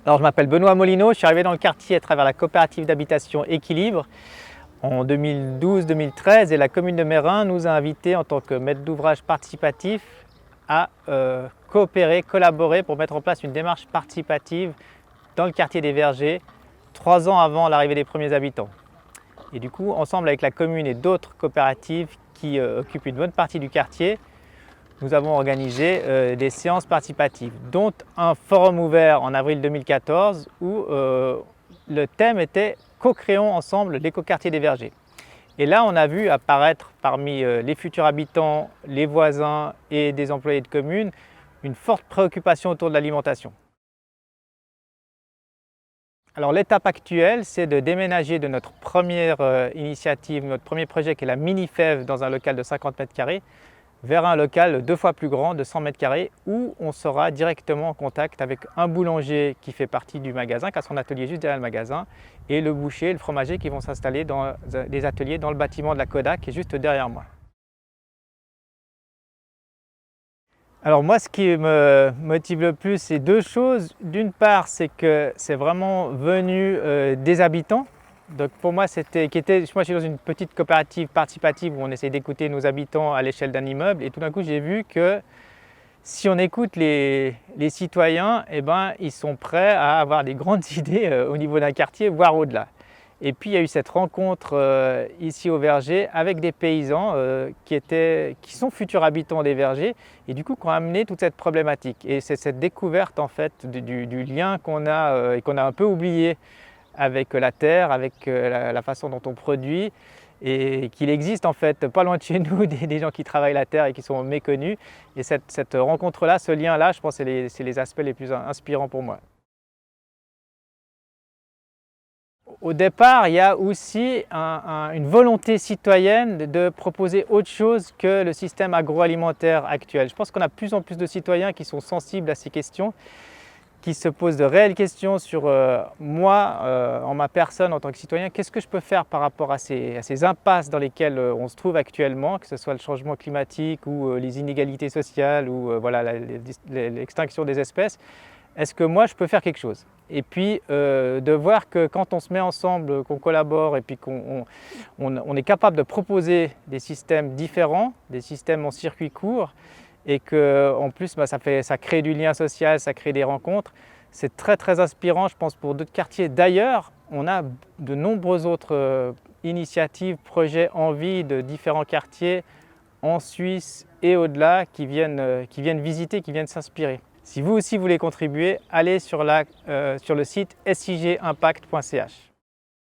Alors, je m'appelle Benoît Molino, je suis arrivé dans le quartier à travers la coopérative d'habitation Équilibre en 2012-2013 et la commune de Meyrin nous a invités en tant que maître d'ouvrage participatif à coopérer, collaborer pour mettre en place une démarche participative dans le quartier des Vergers 3 ans avant l'arrivée des premiers habitants. Et du coup, ensemble avec la commune et d'autres coopératives qui occupent une bonne partie du quartier, nous avons organisé des séances participatives, dont un forum ouvert en avril 2014 où le thème était « Co-créons ensemble l'écoquartier des Vergers ». Et là, on a vu apparaître parmi les futurs habitants, les voisins et des employés de communes une forte préoccupation autour de l'alimentation. Alors l'étape actuelle, c'est de déménager de notre première initiative, notre premier projet qui est la mini-fève dans un local de 50 mètres carrés, vers un local 2 fois plus grand de 100 mètres carrés où on sera directement en contact avec un boulanger qui fait partie du magasin, qui a son atelier juste derrière le magasin, et le boucher et le fromager qui vont s'installer dans des ateliers dans le bâtiment de la Kodak qui est juste derrière moi. Alors moi, ce qui me motive le plus, c'est deux choses. D'une part, c'est que c'est vraiment venu des habitants. Donc pour moi, moi je suis dans une petite coopérative participative où on essaie d'écouter nos habitants à l'échelle d'un immeuble. Et tout d'un coup, j'ai vu que si on écoute les citoyens, eh ben, ils sont prêts à avoir des grandes idées au niveau d'un quartier, voire au-delà. Et puis il y a eu cette rencontre ici au Verger avec des paysans qui sont futurs habitants des Vergers et du coup qui ont amené toute cette problématique. Et c'est cette découverte en fait du lien qu'on a et qu'on a un peu oublié avec la terre, avec la façon dont on produit, et qu'il existe en fait pas loin de chez nous des gens qui travaillent la terre et qui sont méconnus. Et cette rencontre-là, ce lien-là, je pense que c'est les aspects les plus inspirants pour moi. Au départ, il y a aussi une volonté citoyenne de proposer autre chose que le système agroalimentaire actuel. Je pense qu'on a de plus en plus de citoyens qui sont sensibles à ces questions, qui se posent de réelles questions sur moi, en ma personne, en tant que citoyen, qu'est-ce que je peux faire par rapport à ces impasses dans lesquelles on se trouve actuellement, que ce soit le changement climatique ou les inégalités sociales ou voilà, l'extinction des espèces. Est-ce que moi je peux faire quelque chose? Et puis de voir que quand on se met ensemble, qu'on collabore et puis qu'on est capable de proposer des systèmes différents, des systèmes en circuit court, et qu'en plus ça crée du lien social, ça crée des rencontres. C'est très très inspirant, je pense, pour d'autres quartiers. D'ailleurs, on a de nombreuses autres initiatives, projets en vie de différents quartiers en Suisse et au-delà qui viennent visiter, qui viennent s'inspirer. Si vous aussi voulez contribuer, allez sur le site sigimpact.ch.